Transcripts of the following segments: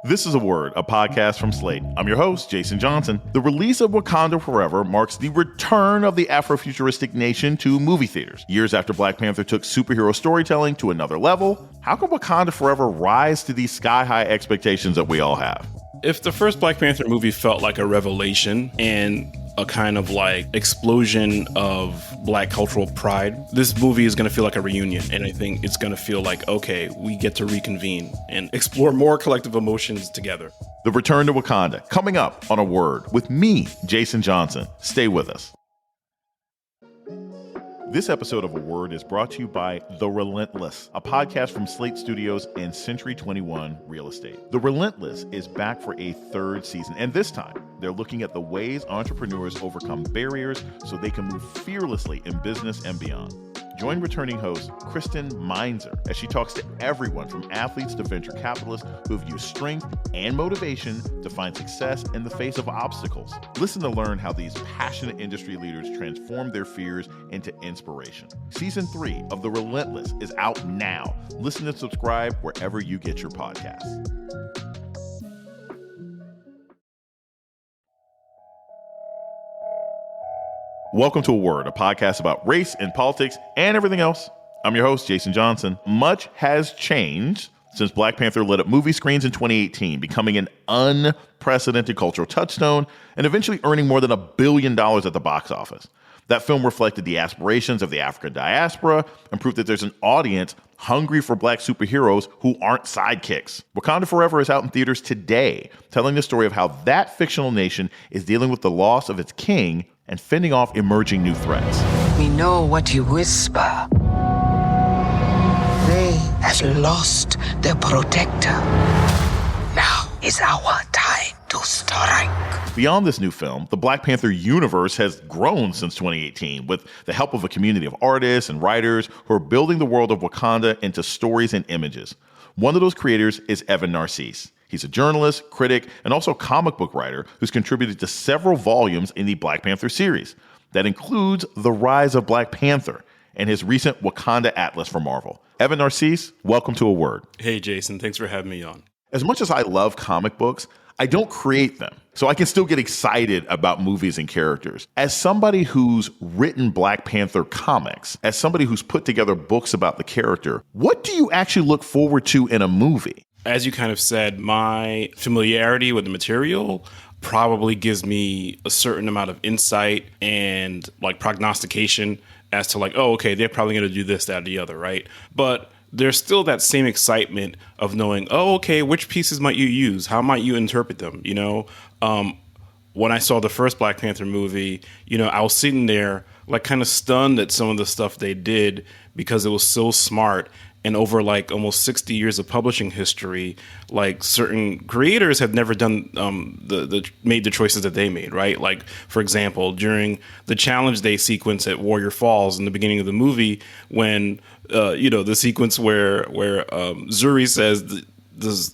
This is A Word, a podcast from Slate. I'm your host, Jason Johnson. The release of Wakanda Forever marks the return of the Afro-futuristic nation to movie theaters. Years after Black Panther took superhero storytelling to another level, how can Wakanda Forever rise to these sky-high expectations that we all have? If the first Black Panther movie felt like a revelation and a kind of like explosion of Black cultural pride, this movie is going to feel like a reunion. And I think it's going to feel like, okay, we get to reconvene and explore more collective emotions together. The return to Wakanda, coming up on A Word with me, Jason Johnson. Stay with us. This episode of A Word is brought to you by The Relentless, a podcast from Slate Studios and Century 21 Real Estate. The Relentless is back for a third season, and this time, they're looking at the ways entrepreneurs overcome barriers so they can move fearlessly in business and beyond. Join returning host Kristen Meinzer as she talks to everyone from athletes to venture capitalists who have used strength and motivation to find success in the face of obstacles. Listen to learn how these passionate industry leaders transform their fears into inspiration. Season 3 of The Relentless is out now. Listen and subscribe wherever you get your podcasts. Welcome to A Word, a podcast about race and politics and everything else. I'm your host, Jason Johnson. Much has changed since Black Panther lit up movie screens in 2018, becoming an unprecedented cultural touchstone and eventually earning more than $1 billion at the box office. That film reflected the aspirations of the African diaspora and proved that there's an audience hungry for Black superheroes who aren't sidekicks. Wakanda Forever is out in theaters today, telling the story of how that fictional nation is dealing with the loss of its king and fending off emerging new threats. We know what you whisper. They have lost their protector. Now is our time to strike. Beyond this new film, the Black Panther universe has grown since 2018 with the help of a community of artists and writers who are building the world of Wakanda into stories and images. One of those creators is Evan Narcisse. He's a journalist, critic, and also comic book writer who's contributed to several volumes in the Black Panther series. That includes The Rise of Black Panther and his recent Wakanda Atlas for Marvel. Evan Narcisse, welcome to A Word. Hey, Jason, thanks for having me on. As much as I love comic books, I don't create them, so I can still get excited about movies and characters. As somebody who's written Black Panther comics, as somebody who's put together books about the character, what do you actually look forward to in a movie? As you kind of said, my familiarity with the material probably gives me a certain amount of insight and like prognostication as to like, oh, okay, they're probably going to do this, that, or the other, right? But there's still that same excitement of knowing, oh, okay, which pieces might you use? How might you interpret them? You know, when I saw the first Black Panther movie, you know, I was sitting there like kind of stunned at some of the stuff they did because it was so smart. And over like almost 60 years of publishing history, like certain creators have never done made the choices that they made, right? Like, for example, during the Challenge Day sequence at Warrior Falls in the beginning of the movie, when the sequence where Zuri says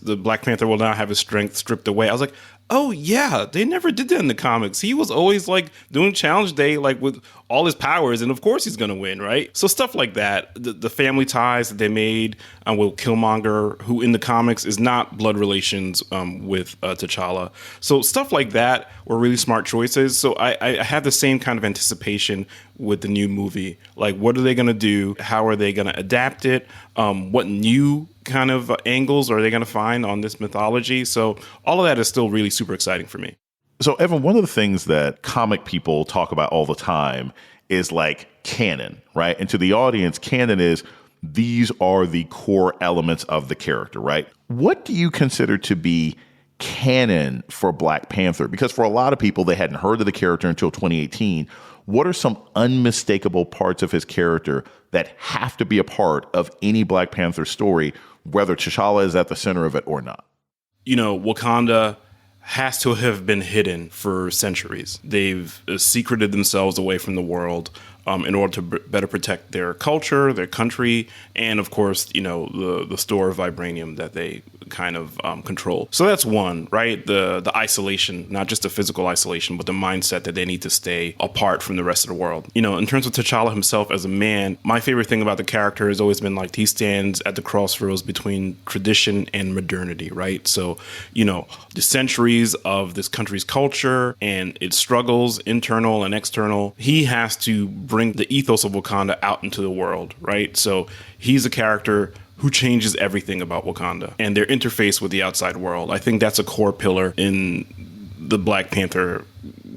the Black Panther will now have his strength stripped away, I was like, oh yeah, they never did that in the comics. He was always like doing Challenge Day like with all his powers, and of course he's gonna win, right? So stuff like that, the family ties that they made with Killmonger, who in the comics is not blood relations with T'Challa. So stuff like that were really smart choices. So I have the same kind of anticipation with the new movie. Like, what are they gonna do? How are they gonna adapt it? What new kind of angles are they going to find on this mythology? So all of that is still really super exciting for me. So Evan, one of the things that comic people talk about all the time is like canon, right? And to the audience, canon is these are the core elements of the character, right? What do you consider to be canon for Black Panther? Because for a lot of people, they hadn't heard of the character until 2018. What are some unmistakable parts of his character that have to be a part of any Black Panther story, whether T'Challa is at the center of it or not? You know, Wakanda has to have been hidden for centuries. They've secreted themselves away from the world in order to better protect their culture, their country, and of course, you know, the store of vibranium that they kind of control. So that's one, right? The isolation, not just the physical isolation, but the mindset that they need to stay apart from the rest of the world. You know, in terms of T'Challa himself as a man, my favorite thing about the character has always been like he stands at the crossroads between tradition and modernity, right? So, you know, the centuries of this country's culture and its struggles, internal and external, he has to bring the ethos of Wakanda out into the world, right? So he's a character who changes everything about Wakanda and their interface with the outside world. I think that's a core pillar in the Black Panther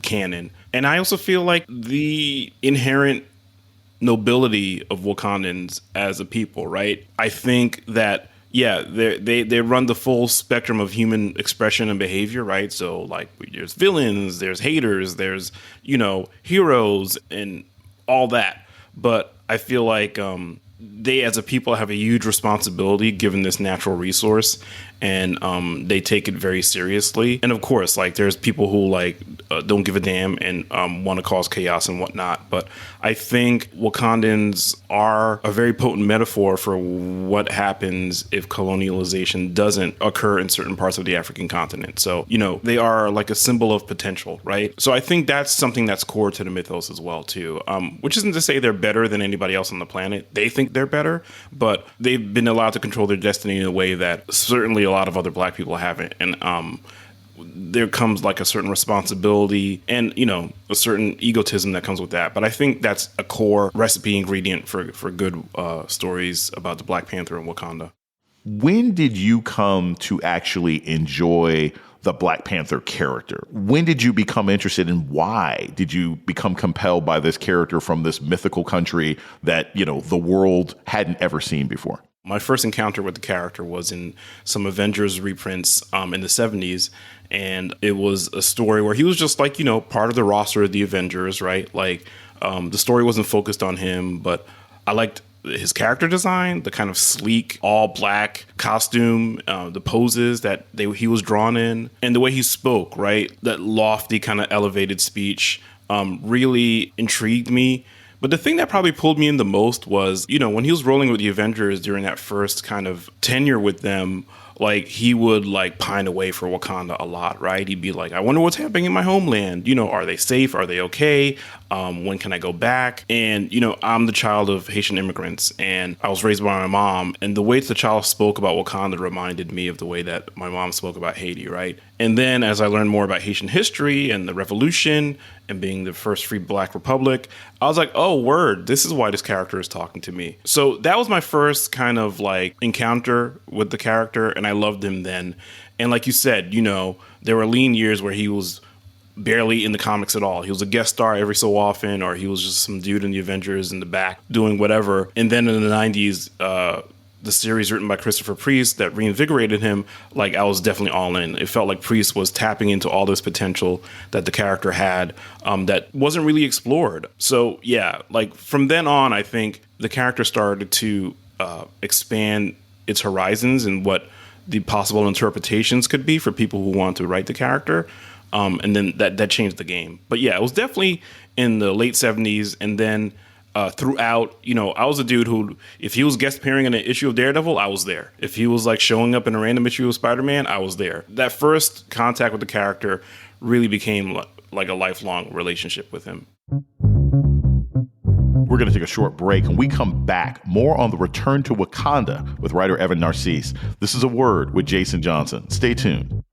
canon. And I also feel like the inherent nobility of Wakandans as a people, right? I think that, yeah, they run the full spectrum of human expression and behavior, right? So like there's villains, there's haters, there's, you know, heroes and all that. But I feel like they as a people have a huge responsibility given this natural resource, and they take it very seriously. And of course, like there's people who like don't give a damn and want to cause chaos and whatnot. But I think Wakandans are a very potent metaphor for what happens if colonialization doesn't occur in certain parts of the African continent. So, you know, they are like a symbol of potential, right? So I think that's something that's core to the mythos as well, too, which isn't to say they're better than anybody else on the planet. They think they're better, but they've been allowed to control their destiny in a way that certainly a lot of other Black people haven't. And there comes like a certain responsibility and, you know, a certain egotism that comes with that. But I think that's a core recipe ingredient for good stories about the Black Panther and Wakanda. When did you come to actually enjoy the Black Panther character? When did you become interested, and why did you become compelled by this character from this mythical country that, you know, the world hadn't ever seen before? My first encounter with the character was in some Avengers reprints in the 70s. And it was a story where he was just like, you know, part of the roster of the Avengers, right? Like the story wasn't focused on him, but I liked his character design, the kind of sleek, all black costume, the poses that he was drawn in, and the way he spoke, right? That lofty kind of elevated speech really intrigued me. But the thing that probably pulled me in the most was, you know, when he was rolling with the Avengers during that first kind of tenure with them, like he would like pine away for Wakanda a lot, right? He'd be like, I wonder what's happening in my homeland. You know, are they safe? Are they okay? When can I go back? And, you know, I'm the child of Haitian immigrants and I was raised by my mom. And the way T'Challa spoke about Wakanda reminded me of the way that my mom spoke about Haiti, right? And then as I learned more about Haitian history and the revolution and being the first free Black republic, I was like, oh, word, this is why this character is talking to me. So that was my first kind of like encounter with the character, and I loved him then. And like you said, you know, there were lean years where he was barely in the comics at all. He was a guest star every so often, or he was just some dude in the Avengers in the back doing whatever. And then in the 90s, the series written by Christopher Priest that reinvigorated him, like I was definitely all in. It felt like Priest was tapping into all this potential that the character had that wasn't really explored. So yeah, like from then on, I think the character started to expand its horizons and what the possible interpretations could be for people who want to write the character. And then that changed the game. But yeah, it was definitely in the late 70s. And then throughout, you know, I was a dude who, if he was guest appearing in an issue of Daredevil, I was there. If he was like showing up in a random issue of Spider-Man, I was there. That first contact with the character really became like a lifelong relationship with him. We're going to take a short break. When we come back, more on the return to Wakanda with writer Evan Narcisse. This is A Word with Jason Johnson. Stay tuned.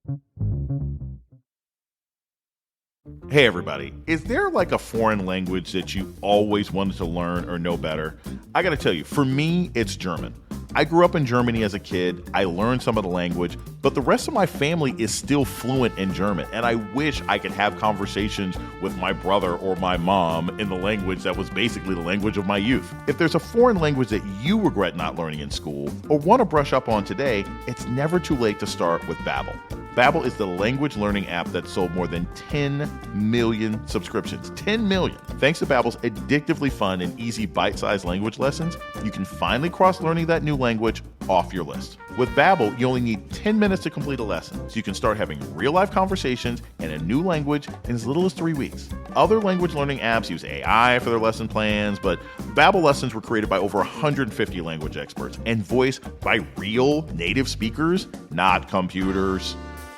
Hey, everybody. Is there like a foreign language that you always wanted to learn or know better? I got to tell you, for me, it's German. I grew up in Germany as a kid. I learned some of the language, but the rest of my family is still fluent in German. And I wish I could have conversations with my brother or my mom in the language that was basically the language of my youth. If there's a foreign language that you regret not learning in school or want to brush up on today, it's never too late to start with Babbel. Babbel is the language learning app that sold more than 10 million subscriptions. 10 million. Thanks to Babbel's addictively fun and easy bite-sized language lessons, you can finally cross learning that new language off your list. With Babbel, you only need 10 minutes to complete a lesson, so you can start having real-life conversations in a new language in as little as 3 weeks. Other language learning apps use AI for their lesson plans, but Babbel lessons were created by over 150 language experts and voiced by real native speakers, not computers.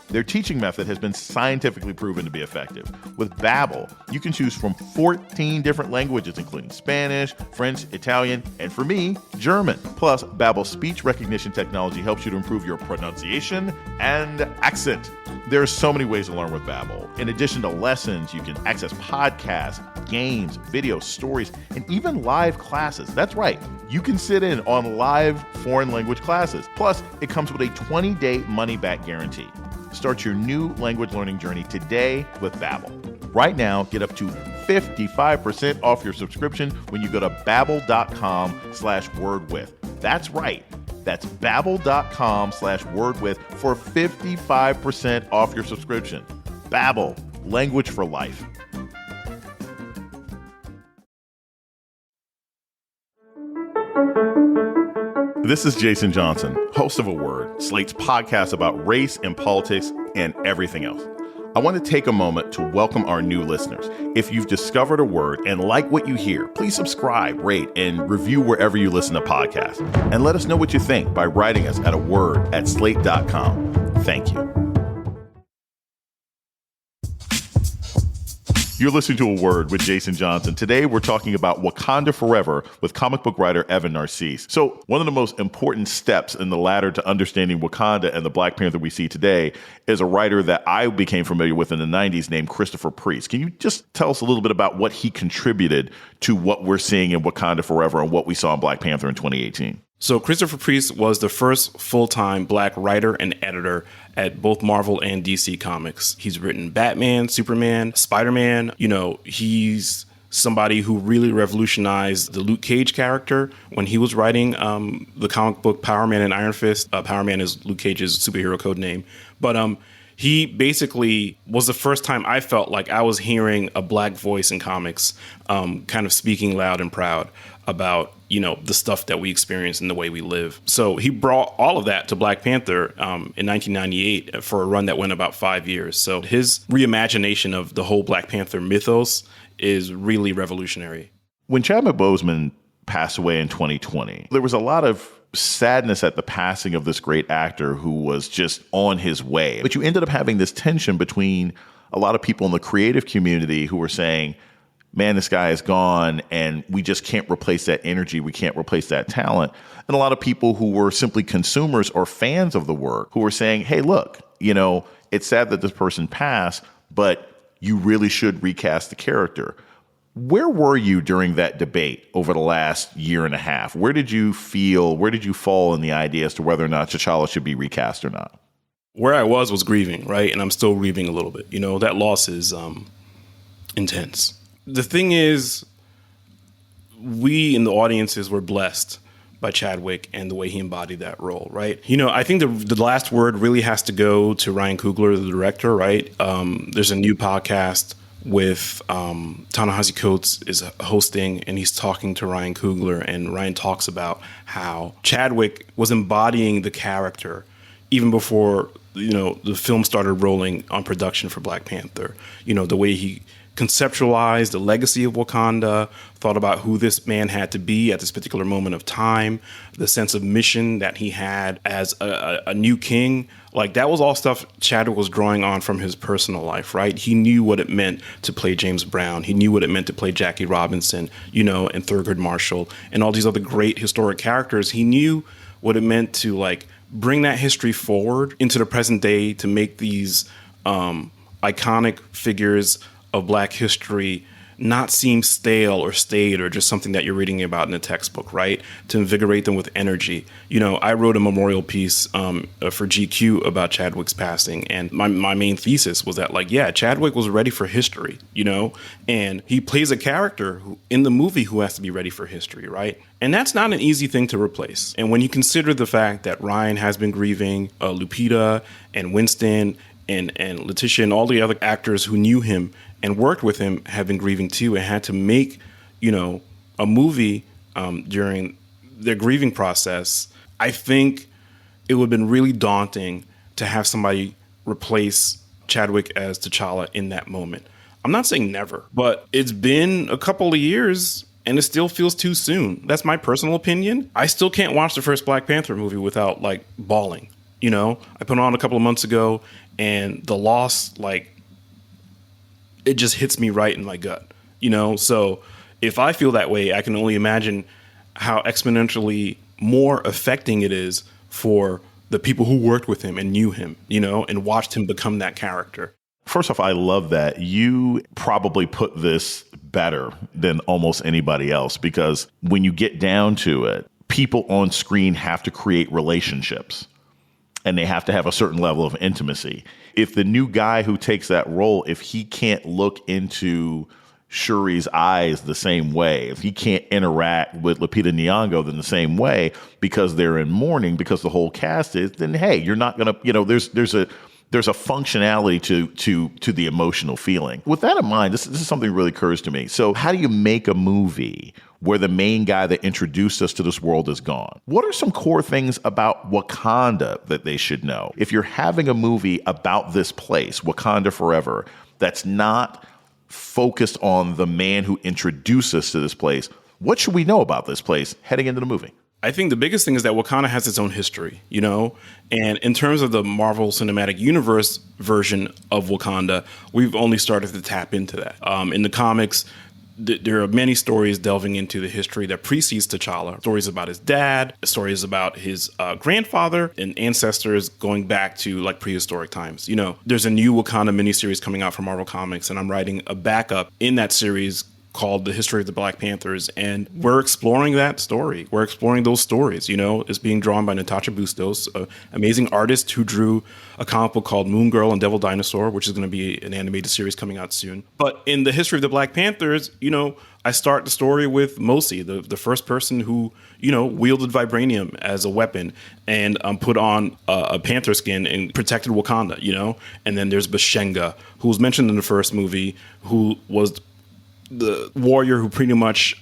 Their teaching method has been scientifically proven to be effective. With Babbel, you can choose from 14 different languages, including Spanish, French, Italian, and for me, German. Plus, Babbel's speech recognition technology helps you to improve your pronunciation and accent. There are so many ways to learn with Babbel. In addition to lessons, you can access podcasts, games, videos, stories, and even live classes. That's right, you can sit in on live foreign language classes. Plus, it comes with a 20-day money-back guarantee. Start your new language learning journey today with Babbel. Right now, get up to 55% off your subscription when you go to babbel.com/wordwith. That's right. That's babbel.com/wordwith for 55% off your subscription. Babbel, language for life. This is Jason Johnson, host of A Word, Slate's podcast about race and politics and everything else. I want to take a moment to welcome our new listeners. If you've discovered A Word and like what you hear, please subscribe, rate, and review wherever you listen to podcasts. And let us know what you think by writing us at aword@slate.com. Thank you. You're listening to A Word with Jason Johnson. Today, we're talking about Wakanda Forever with comic book writer Evan Narcisse. So one of the most important steps in the ladder to understanding Wakanda and the Black Panther we see today is a writer that I became familiar with in the 90s named Christopher Priest. Can you just tell us a little bit about what he contributed to what we're seeing in Wakanda Forever and what we saw in Black Panther in 2018? So Christopher Priest was the first full-time Black writer and editor at both Marvel and DC Comics. He's written Batman, Superman, Spider-Man. You know, he's somebody who really revolutionized the Luke Cage character when he was writing the comic book Power Man and Iron Fist. Power Man is Luke Cage's superhero code name. But he basically was the first time I felt like I was hearing a Black voice in comics kind of speaking loud and proud about, you know, the stuff that we experience and the way we live. So he brought all of that to Black Panther in 1998 for a run that went about 5 years. So his reimagination of the whole Black Panther mythos is really revolutionary. When Chadwick Boseman passed away in 2020, there was a lot of sadness at the passing of this great actor who was just on his way. But you ended up having this tension between a lot of people in the creative community who were saying, man, this guy is gone and we just can't replace that energy. We can't replace that talent. And a lot of people who were simply consumers or fans of the work who were saying, hey, look, you know, it's sad that this person passed, but you really should recast the character. Where were you during that debate over the last year and a half? Where did you fall in the idea as to whether or not T'Challa should be recast or not? Where I was grieving, right? And I'm still grieving a little bit. You know, that loss is intense. The thing is, we in the audiences were blessed by Chadwick and the way he embodied that role, right? You know, I think the last word really has to go to Ryan Coogler, the director, right? There's a new podcast with Ta-Nehisi Coates is hosting, and he's talking to Ryan Coogler, and Ryan talks about how Chadwick was embodying the character even before, you know, the film started rolling on production for Black Panther. You know, the way he conceptualized the legacy of Wakanda, thought about who this man had to be at this particular moment of time, the sense of mission that he had as a new king. Like, that was all stuff Chadwick was drawing on from his personal life, right? He knew what it meant to play James Brown. He knew what it meant to play Jackie Robinson, you know, and Thurgood Marshall, and all these other great historic characters. He knew what it meant to, like, bring that history forward into the present day, to make these iconic figures of Black history not seem stale or staid or just something that you're reading about in a textbook, right? To invigorate them with energy. You know, I wrote a memorial piece for GQ about Chadwick's passing, and my main thesis was that, like, yeah, Chadwick was ready for history, you know, and he plays a character in the movie who has to be ready for history, right? And that's not an easy thing to replace. And when you consider the fact that Ryan has been grieving, Lupita and Winston and Letitia and all the other actors who knew him and worked with him have been grieving too, and had to make, you know, a movie during their grieving process. I think it would have been really daunting to have somebody replace Chadwick as T'Challa in that moment. I'm not saying never, but it's been a couple of years and it still feels too soon. That's my personal opinion. I still can't watch the first Black Panther movie without like bawling. You know, I put it on a couple of months ago and the loss, like, it just hits me right in my gut, you know? So if I feel that way, I can only imagine how exponentially more affecting it is for the people who worked with him and knew him, you know, and watched him become that character. First off, I love that you probably put this better than almost anybody else, because when you get down to it, people on screen have to create relationships and they have to have a certain level of intimacy. If the new guy who takes that role, if he can't look into Shuri's eyes the same way, if he can't interact with Lupita Nyong'o in the same way because they're in mourning, because the whole cast is, then hey, you're not gonna, you know, there's a functionality to the emotional feeling. With that in mind, this is something that really occurs to me. So how do you make a movie where the main guy that introduced us to this world is gone? What are some core things about Wakanda that they should know? If you're having a movie about this place, Wakanda Forever, that's not focused on the man who introduced us to this place, what should we know about this place heading into the movie? I think the biggest thing is that Wakanda has its own history, you know? And in terms of the Marvel Cinematic Universe version of Wakanda, we've only started to tap into that. In the comics, there are many stories delving into the history that precedes T'Challa. Stories about his dad, stories about his grandfather, and ancestors going back to like prehistoric times. You know, there's a new Wakanda miniseries coming out from Marvel Comics, and I'm writing a backup in that series called The History of the Black Panthers, and we're exploring that story. We're exploring those stories, you know. It's being drawn by Natasha Bustos, an amazing artist who drew a comic book called Moon Girl and Devil Dinosaur, which is going to be an animated series coming out soon. But in The History of the Black Panthers, you know, I start the story with Mosi, the first person who, you know, wielded vibranium as a weapon and put on a panther skin and protected Wakanda, you know. And then there's Bashenga, who was mentioned in the first movie, who was the warrior who pretty much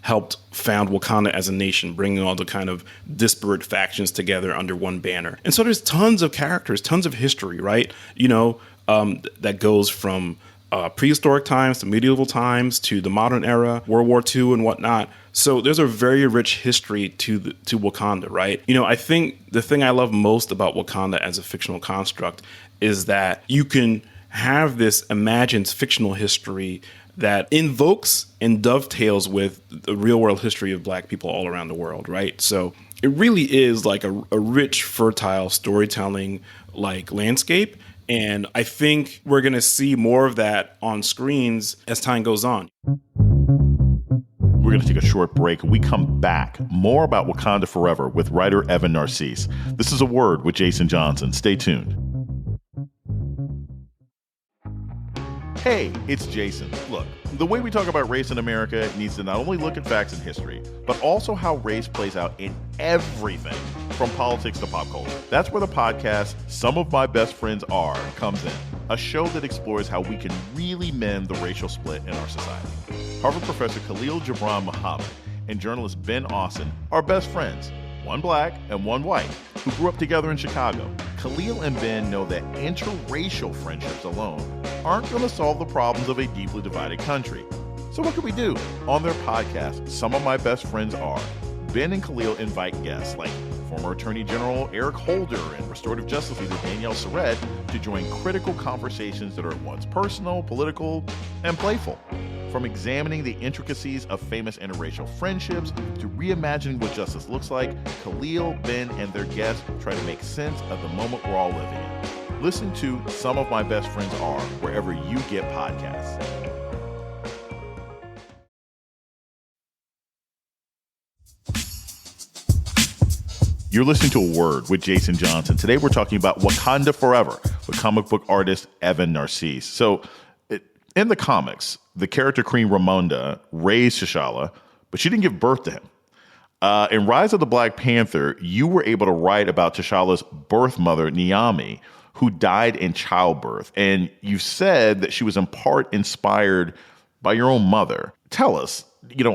helped found Wakanda as a nation, bringing all the kind of disparate factions together under one banner. And so there's tons of characters, tons of history, right? You know, that goes from prehistoric times to medieval times to the modern era, World War II and whatnot. So there's a very rich history to Wakanda, right? You know, I think the thing I love most about Wakanda as a fictional construct is that you can have this imagined fictional history that invokes and dovetails with the real world history of Black people all around the world, right? So it really is like a rich, fertile storytelling like landscape. And I think we're going to see more of that on screens as time goes on. We're going to take a short break. When we come back, more about Wakanda Forever with writer Evan Narcisse. This is A Word with Jason Johnson. Stay tuned. Hey, it's Jason. Look, the way we talk about race in America needs to not only look at facts and history, but also how race plays out in everything from politics to pop culture. That's where the podcast Some of My Best Friends Are comes in, a show that explores how we can really mend the racial split in our society. Harvard professor Khalil Gibran Muhammad and journalist Ben Austin are best friends, one Black and one white, who grew up together in Chicago. Khalil and Ben know that interracial friendships alone aren't going to solve the problems of a deeply divided country. So what can we do? On their podcast, Some of My Best Friends Are, Ben and Khalil invite guests like former Attorney General Eric Holder and Restorative Justice Leader Danielle Surratt to join critical conversations that are at once personal, political, and playful. From examining the intricacies of famous interracial friendships to reimagining what justice looks like, Khalil, Ben, and their guests try to make sense of the moment we're all living in. Listen to Some of My Best Friends Are wherever you get podcasts. You're listening to A Word with Jason Johnson. Today we're talking about Wakanda Forever with comic book artist Evan Narcisse. So in the comics, the character Queen Ramonda raised T'Challa, but she didn't give birth to him. In Rise of the Black Panther, you were able to write about T'Challa's birth mother, Niamey, who died in childbirth. And you said that she was in part inspired by your own mother. Tell us,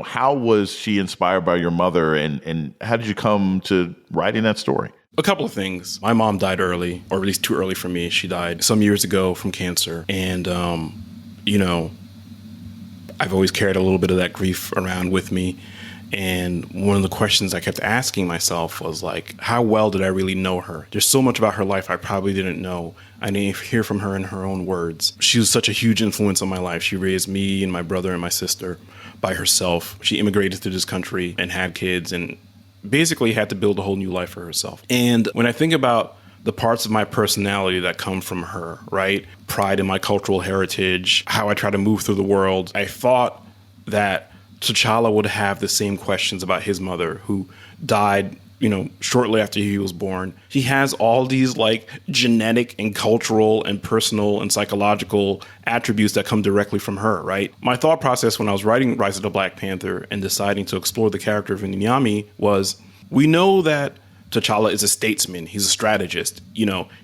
how was she inspired by your mother, and how did you come to writing that story? A couple of things. My mom died early, or at least too early for me. She died some years ago from cancer. And, I've always carried a little bit of that grief around with me. And one of the questions I kept asking myself was like, how well did I really know her? There's so much about her life I probably didn't know. I didn't hear from her in her own words. She was such a huge influence on my life. She raised me and my brother and my sister by herself. She immigrated to this country and had kids and basically had to build a whole new life for herself. And when I think about the parts of my personality that come from her, right? Pride in my cultural heritage, how I try to move through the world. I thought that T'Challa would have the same questions about his mother, who died, shortly after he was born. He has all these like genetic and cultural and personal and psychological attributes that come directly from her, right? My thought process when I was writing Rise of the Black Panther and deciding to explore the character of Nyami was, we know that T'Challa is a statesman. He's a strategist.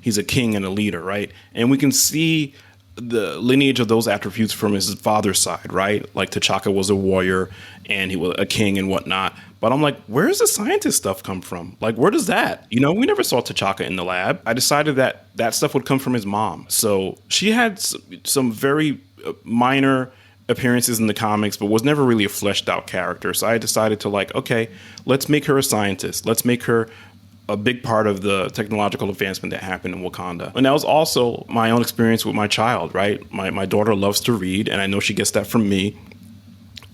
He's a king and a leader, right? And we can see the lineage of those attributes from his father's side, right? Like T'Chaka was a warrior and he was a king and whatnot. But I'm like, where does the scientist stuff come from? Like, where does that? We never saw T'Chaka in the lab. I decided that that stuff would come from his mom. So she had some very minor appearances in the comics, but was never really a fleshed out character. So I decided to okay, let's make her a scientist. Let's make her a big part of the technological advancement that happened in Wakanda. And that was also my own experience with my child, right? My daughter loves to read, and I know she gets that from me.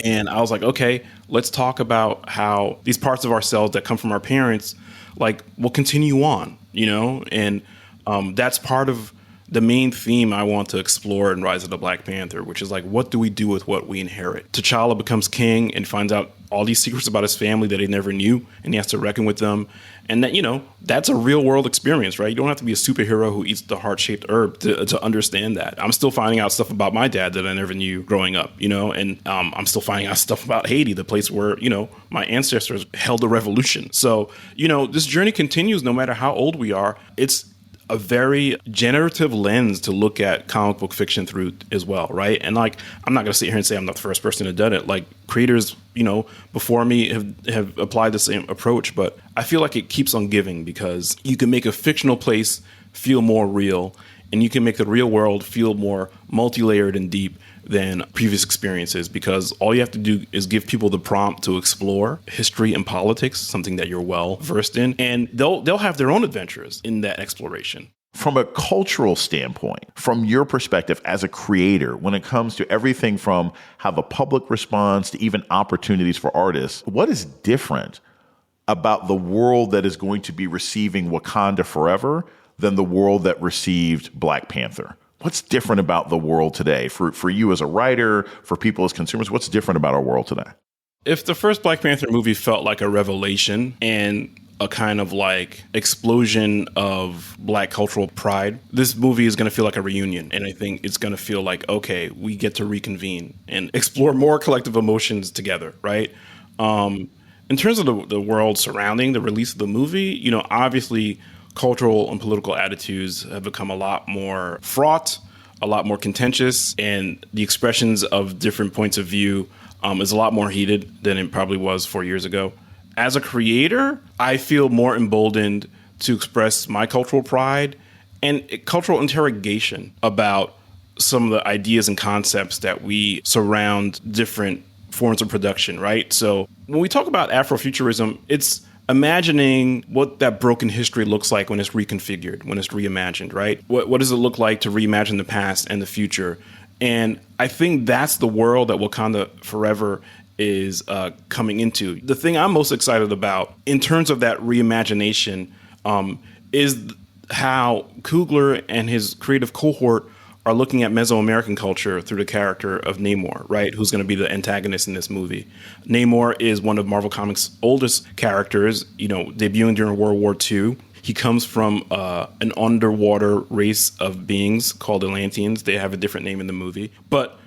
And I was like, okay, let's talk about how these parts of ourselves that come from our parents, will continue on, And that's part of the main theme I want to explore in Rise of the Black Panther, which is what do we do with what we inherit? T'Challa becomes king and finds out all these secrets about his family that he never knew, and he has to reckon with them. And that, that's a real world experience, right? You don't have to be a superhero who eats the heart-shaped herb to understand that. I'm still finding out stuff about my dad that I never knew growing up, and I'm still finding out stuff about Haiti, the place where, my ancestors held a revolution. So, this journey continues no matter how old we are. It's a very generative lens to look at comic book fiction through as well, right? And I'm not going to sit here and say I'm not the first person to done it. Creators, before me have applied the same approach, but I feel like it keeps on giving because you can make a fictional place feel more real, and you can make the real world feel more multi-layered and deep than previous experiences, because all you have to do is give people the prompt to explore history and politics, something that you're well versed in, and they'll have their own adventures in that exploration. From a cultural standpoint, from your perspective as a creator, when it comes to everything from how the public responds to even opportunities for artists, what is different about the world that is going to be receiving Wakanda Forever than the world that received Black Panther? What's different about the world today for you as a writer, for people as consumers? What's different about our world today? If the first Black Panther movie felt like a revelation and a kind of explosion of Black cultural pride, this movie is going to feel like a reunion. And I think it's going to feel like, okay, we get to reconvene and explore more collective emotions together, right? In terms of the world surrounding the release of the movie, obviously cultural and political attitudes have become a lot more fraught, a lot more contentious, and the expressions of different points of view is a lot more heated than it probably was 4 years ago. As a creator, I feel more emboldened to express my cultural pride and cultural interrogation about some of the ideas and concepts that we surround different forms of production, right? So when we talk about Afrofuturism, it's imagining what that broken history looks like when it's reconfigured, when it's reimagined, right? What does it look like to reimagine the past and the future? And I think that's the world that Wakanda Forever is coming into. The thing I'm most excited about in terms of that reimagination is how Coogler and his creative cohort are looking at Mesoamerican culture through the character of Namor, right? Who's going to be the antagonist in this movie. Namor is one of Marvel Comics' oldest characters, debuting during World War II. He comes from an underwater race of beings called Atlanteans. They have a different name in the movie. But,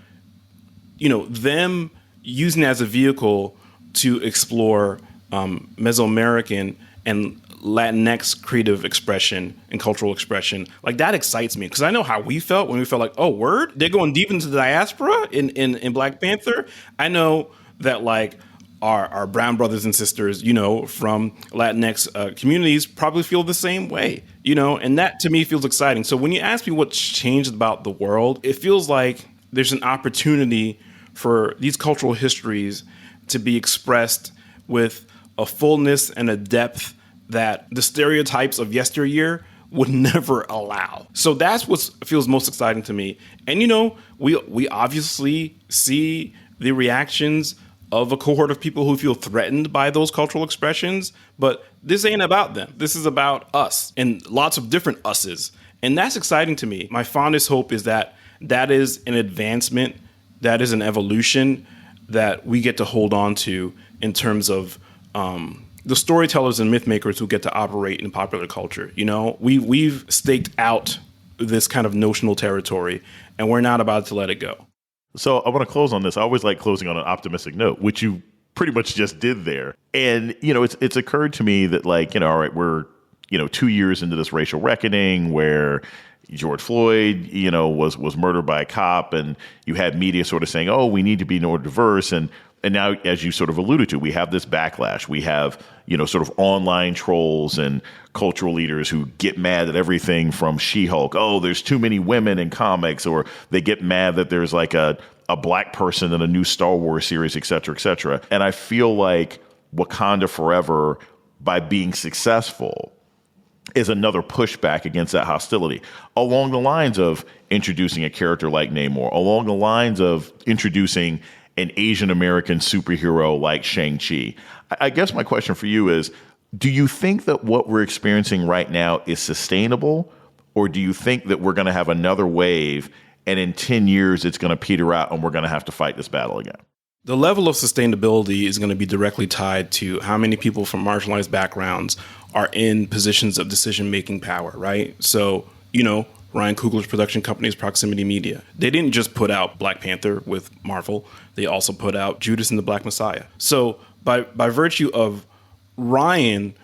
them using it as a vehicle to explore Mesoamerican and Latinx creative expression and cultural expression, that excites me, because I know how we felt when we felt like, oh, word, they're going deep into the diaspora in Black Panther. I know that like our brown brothers and sisters, you know, from Latinx communities probably feel the same way, you know, and that to me feels exciting. So when you ask me what's changed about the world, it feels like there's an opportunity for these cultural histories to be expressed with a fullness and a depth that the stereotypes of yesteryear would never allow. So that's what feels most exciting to me. And, you know, we obviously see the reactions of a cohort of people who feel threatened by those cultural expressions, but this ain't about them. This is about us and lots of different us's. And that's exciting to me. My fondest hope is that that is an advancement, that is an evolution that we get to hold on to in terms of the storytellers and myth makers who get to operate in popular culture. You know, we've staked out this kind of notional territory, and we're not about to let it go. So I want to close on this. I always like closing on an optimistic note, which you pretty much just did there. And, you know, it's occurred to me that, like, you know, all right, we're, you know, 2 years into this racial reckoning where George Floyd, you know, was murdered by a cop, and you had media sort of saying, oh, we need to be more diverse. And now, as you sort of alluded to, we have this backlash. We have, you know, sort of online trolls and cultural leaders who get mad at everything from She-Hulk. Oh, there's too many women in comics, or they get mad that there's like a black person in a new Star Wars series, et cetera, et cetera. And I feel like Wakanda Forever, by being successful, is another pushback against that hostility, along the lines of introducing a character like Namor, along the lines of introducing an Asian American superhero like Shang-Chi. I guess my question for you is, do you think that what we're experiencing right now is sustainable, or do you think that we're going to have another wave and in 10 years it's going to peter out and we're going to have to fight this battle again? The level of sustainability is going to be directly tied to how many people from marginalized backgrounds are in positions of decision-making power, right? So, you know, Ryan Coogler's production company is Proximity Media. They didn't just put out Black Panther with Marvel. They also put out Judas and the Black Messiah. So by virtue of Ryan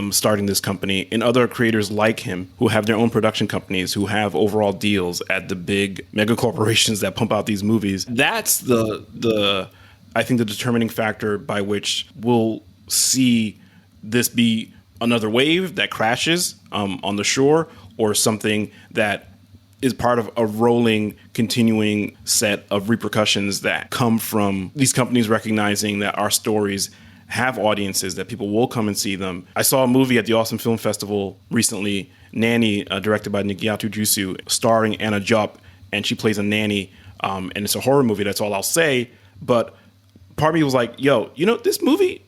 starting this company and other creators like him who have their own production companies, who have overall deals at the big mega corporations that pump out these movies, that's the I think the determining factor by which we'll see this be another wave that crashes on the shore, or something that is part of a rolling, continuing set of repercussions that come from these companies recognizing that our stories have audiences, that people will come and see them. I saw a movie at the Austin Film Festival recently, Nanny, directed by Nigyatu Jusu, starring Anna Diop, and she plays a nanny, and it's a horror movie, that's all I'll say. But part of me was like, yo, you know, this movie,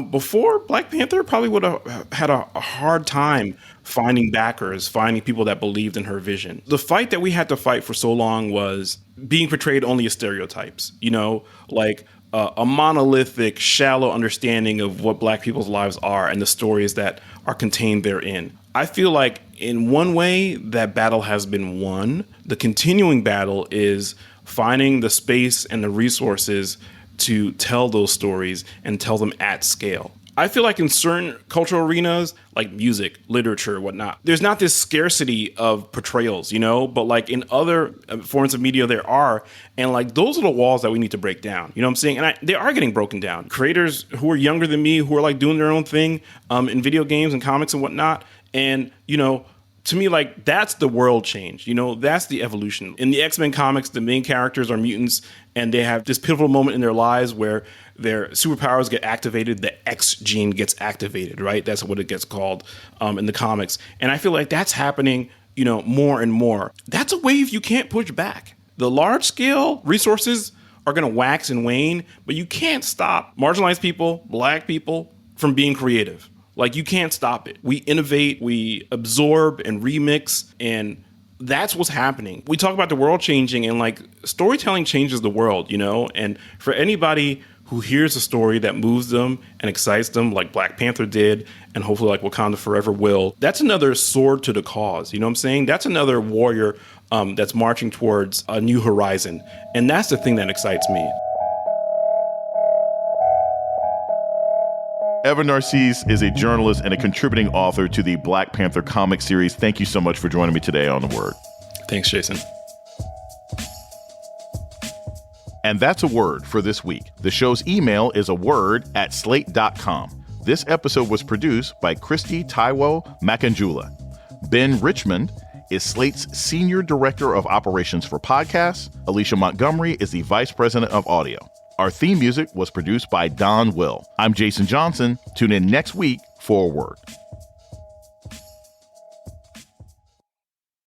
before Black Panther, probably would have had a hard time finding backers, finding people that believed in her vision. The fight that we had to fight for so long was being portrayed only as stereotypes, you know, like a monolithic, shallow understanding of what Black people's lives are and the stories that are contained therein. I feel like in one way that battle has been won. The continuing battle is finding the space and the resources to tell those stories and tell them at scale. I feel like in certain cultural arenas, like music, literature, whatnot, there's not this scarcity of portrayals, you know, but like in other forms of media, there are. And like, those are the walls that we need to break down. You know what I'm saying? And they are getting broken down. Creators who are younger than me, who are like doing their own thing in video games and comics and whatnot. And, you know, to me, like, that's the world change. You know, that's the evolution. In the X-Men comics, the main characters are mutants, and they have this pivotal moment in their lives where their superpowers get activated. The X gene gets activated, right? That's what it gets called in the comics. And I feel like that's happening, you know, more and more. That's a wave you can't push back. The large scale resources are going to wax and wane, but you can't stop marginalized people, Black people, from being creative. Like, you can't stop it. We innovate, we absorb and remix, and that's what's happening. We talk about the world changing, and like, storytelling changes the world, you know? And for anybody who hears a story that moves them and excites them, like Black Panther did, and hopefully like Wakanda Forever will, that's another sword to the cause. You know what I'm saying? That's another warrior that's marching towards a new horizon. And that's the thing that excites me. Evan Narcisse is a journalist and a contributing author to the Black Panther comic series. Thank you so much for joining me today on The Word. Thanks, Jason. And that's a word for this week. The show's email is aword@slate.com. This episode was produced by Kristie Taiwo-Makanjuola. Ben Richmond is Slate's Senior Director of Operations for Podcasts. Alicia Montgomery is the Vice President of Audio. Our theme music was produced by Don Will. I'm Jason Johnson. Tune in next week for A Word.